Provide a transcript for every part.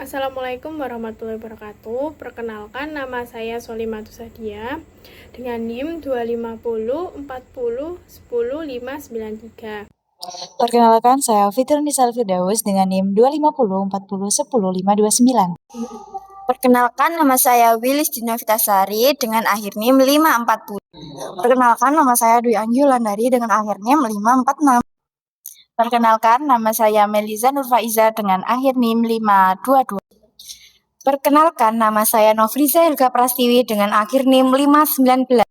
Assalamualaikum warahmatullahi wabarakatuh. Perkenalkan, nama saya Solimatus Sadia dengan NIM 25040100593. Perkenalkan, saya Fitri Nisal Firdaus dengan NIM 25040100529. Perkenalkan, nama saya Wilis Dina Vitasari dengan akhir NIM 540. Perkenalkan, nama saya Dwi Anggi Wulandari dengan akhir NIM 546. Perkenalkan, nama saya Meliza Nurfaiza dengan akhir NIM 522. Perkenalkan, nama saya Nofriza Helga Prastiwi dengan akhir NIM 519.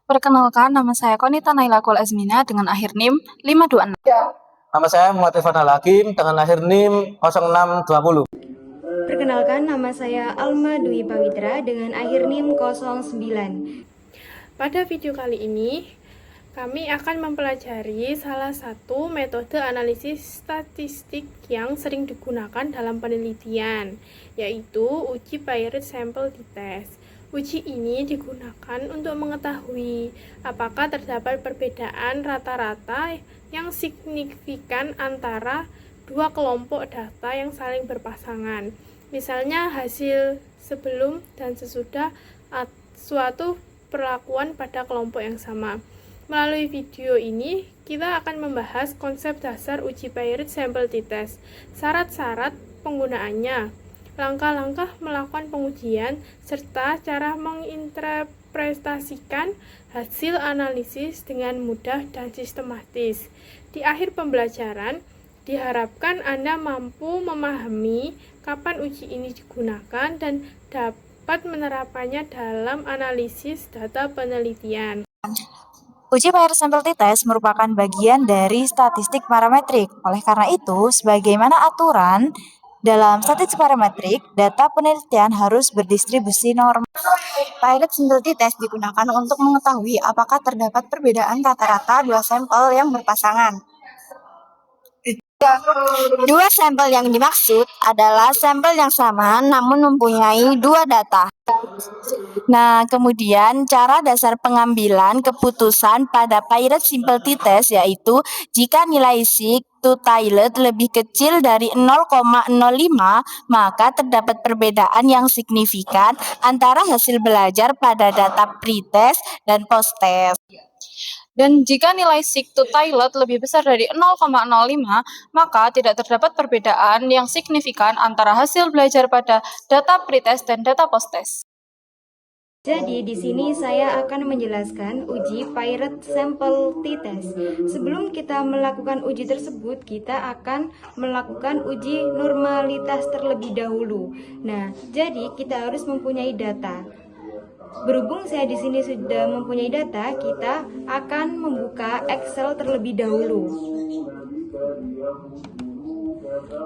Perkenalkan, nama saya Konita Naila Kul Azmina dengan akhir NIM 526. Nama saya Muhammad Irfan Al-Hakim dengan akhir NIM 0620. Perkenalkan, nama saya Alma Dwi Pawitra dengan akhir NIM 09. Pada video kali ini, kami akan mempelajari salah satu metode analisis statistik yang sering digunakan dalam penelitian, yaitu uji Paired Sample T-Test. Uji ini digunakan untuk mengetahui apakah terdapat perbedaan rata-rata yang signifikan antara dua kelompok data yang saling berpasangan. Misalnya hasil sebelum dan sesudah suatu perlakuan pada kelompok yang sama. Melalui video ini, kita akan membahas konsep dasar uji Paired Sample T-Test, syarat-syarat penggunaannya, langkah-langkah melakukan pengujian, serta cara menginterpretasikan hasil analisis dengan mudah dan sistematis. Di akhir pembelajaran, diharapkan Anda mampu memahami kapan uji ini digunakan dan dapat menerapkannya dalam analisis data penelitian. Uji Paired Sample T-Test merupakan bagian dari statistik parametrik. Oleh karena itu, sebagaimana aturan dalam statistik parametrik, data penelitian harus berdistribusi normal. Paired Sample T-Test digunakan untuk mengetahui apakah terdapat perbedaan rata-rata dua sampel yang berpasangan. Dua sampel yang dimaksud adalah sampel yang sama namun mempunyai dua data. Nah, kemudian cara dasar pengambilan keputusan pada Paired Sample T-Test yaitu jika nilai sigma to tilde lebih kecil dari 0,05, maka terdapat perbedaan yang signifikan antara hasil belajar pada data pre-test dan post-test. Dan jika nilai sigma to tilde lebih besar dari 0,05, maka tidak terdapat perbedaan yang signifikan antara hasil belajar pada data pre-test dan data post-test. Jadi di sini saya akan menjelaskan uji Paired Sample T-Test. Sebelum kita melakukan uji tersebut, kita akan melakukan uji normalitas terlebih dahulu. Nah, jadi kita harus mempunyai data. Berhubung saya di sini sudah mempunyai data, kita akan membuka Excel terlebih dahulu.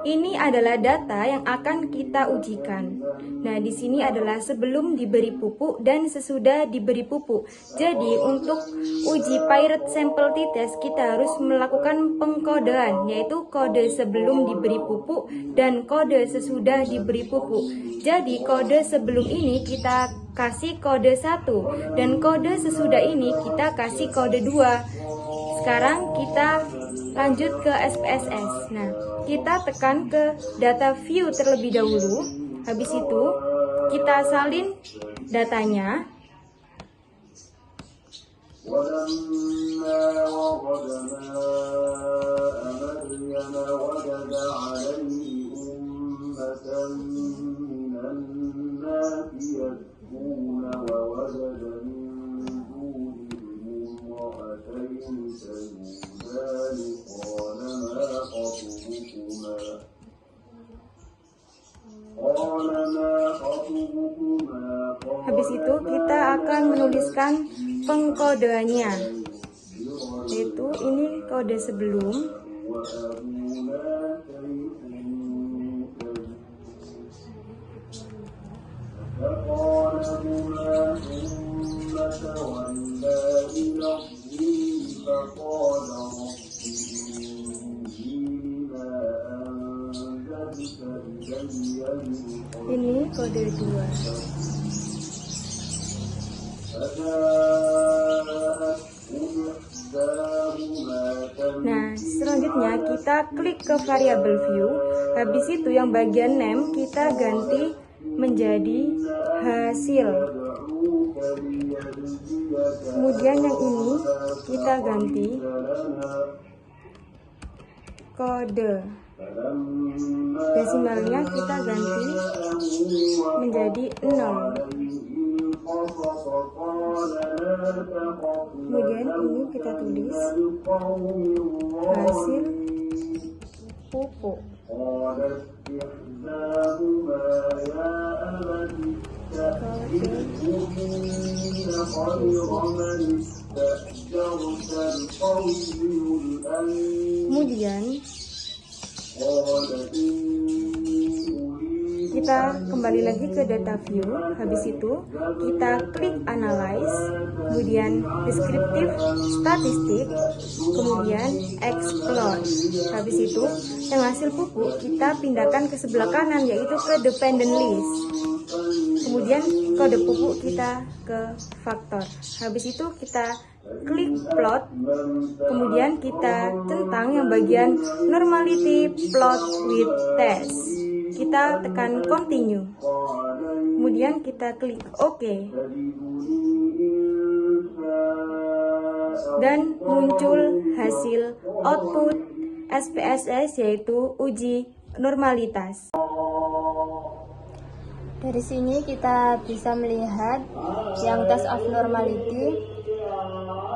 Ini adalah data yang akan kita ujikan. Nah, di sini adalah sebelum diberi pupuk dan sesudah diberi pupuk. Jadi, untuk uji Paired Sample T-Test kita harus melakukan pengkodean, yaitu kode sebelum diberi pupuk dan kode sesudah diberi pupuk. Jadi, kode sebelum ini kita kasih kode 1 dan kode sesudah ini kita kasih kode 2. Sekarang kita lanjut ke SPSS. Nah, kita tekan ke data view terlebih dahulu. Habis itu kita salin datanya. Habis itu kita akan menuliskan pengkodeannya, yaitu ini kode sebelum, ini kode 2. Nah, Selanjutnya kita klik ke variable view. Habis itu yang bagian name kita ganti menjadi hasil. Kemudian yang ini kita ganti kode. Desimalnya kita ganti menjadi 0. Kemudian ini kita tulis hasil pupuk. Kemudian kita kembali lagi ke data view. Habis itu kita klik analyze, kemudian descriptive statistik, kemudian explore. Habis itu yang hasil pupuk kita pindahkan ke sebelah kanan, yaitu ke dependent list. Kemudian kode pupuk kita ke faktor. Habis itu kita klik plot, kemudian kita centang yang bagian normality plot with test. Kita tekan continue, kemudian kita klik OK, dan muncul hasil output SPSS, yaitu uji normalitas. Dari sini kita bisa melihat yang test of normality.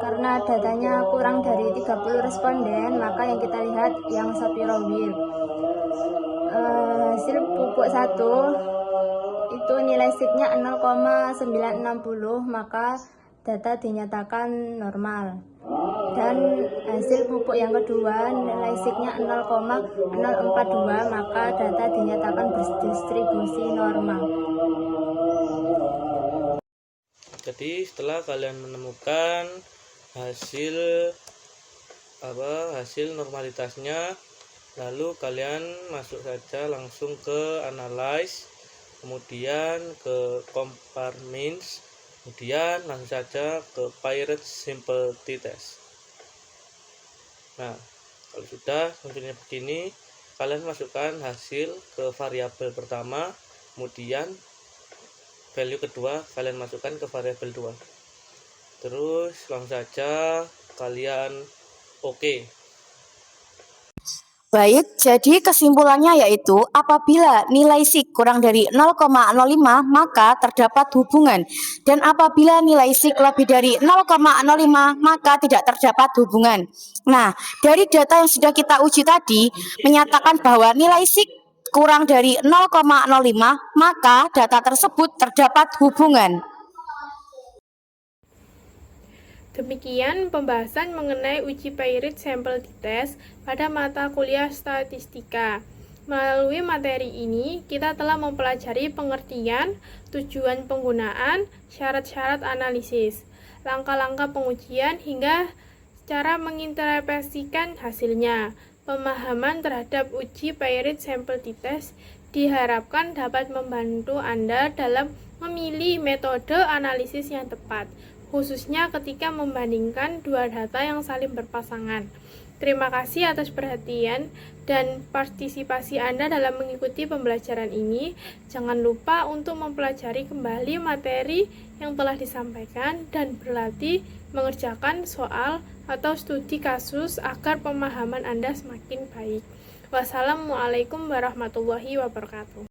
Karena datanya kurang dari 30 responden, maka yang kita lihat yang sapirowil. Hasil pupuk 1 itu nilai SIG-nya 0,960, maka data dinyatakan normal. Dan hasil pupuk yang kedua nilai SIG-nya 0,042, maka data dinyatakan berdistribusi normal. Jadi setelah kalian menemukan hasil normalitasnya, lalu kalian masuk saja langsung ke analyze, kemudian ke compare means, kemudian langsung saja ke Pirate Simple T-Test. Nah, kalau sudah munculnya begini, kalian masukkan hasil ke variabel pertama, kemudian value kedua kalian masukkan ke variabel 2. Terus langsung saja kalian OK. Baik, jadi kesimpulannya yaitu apabila nilai SIG kurang dari 0,05 maka terdapat hubungan, dan apabila nilai SIG lebih dari 0,05 maka tidak terdapat hubungan. Nah, dari data yang sudah kita uji tadi menyatakan bahwa nilai SIG kurang dari 0,05 maka data tersebut terdapat hubungan. Demikian pembahasan mengenai uji Pirate Simple T-Test pada mata kuliah statistika. Melalui materi ini, kita telah mempelajari pengertian, tujuan penggunaan, syarat-syarat analisis, langkah-langkah pengujian, hingga cara menginterpretasikan hasilnya. Pemahaman terhadap uji Pirate Simple T-Test diharapkan dapat membantu Anda dalam memilih metode analisis yang tepat, khususnya ketika membandingkan dua data yang saling berpasangan. Terima kasih atas perhatian dan partisipasi Anda dalam mengikuti pembelajaran ini. Jangan lupa untuk mempelajari kembali materi yang telah disampaikan dan berlatih mengerjakan soal atau studi kasus agar pemahaman Anda semakin baik. Wassalamualaikum warahmatullahi wabarakatuh.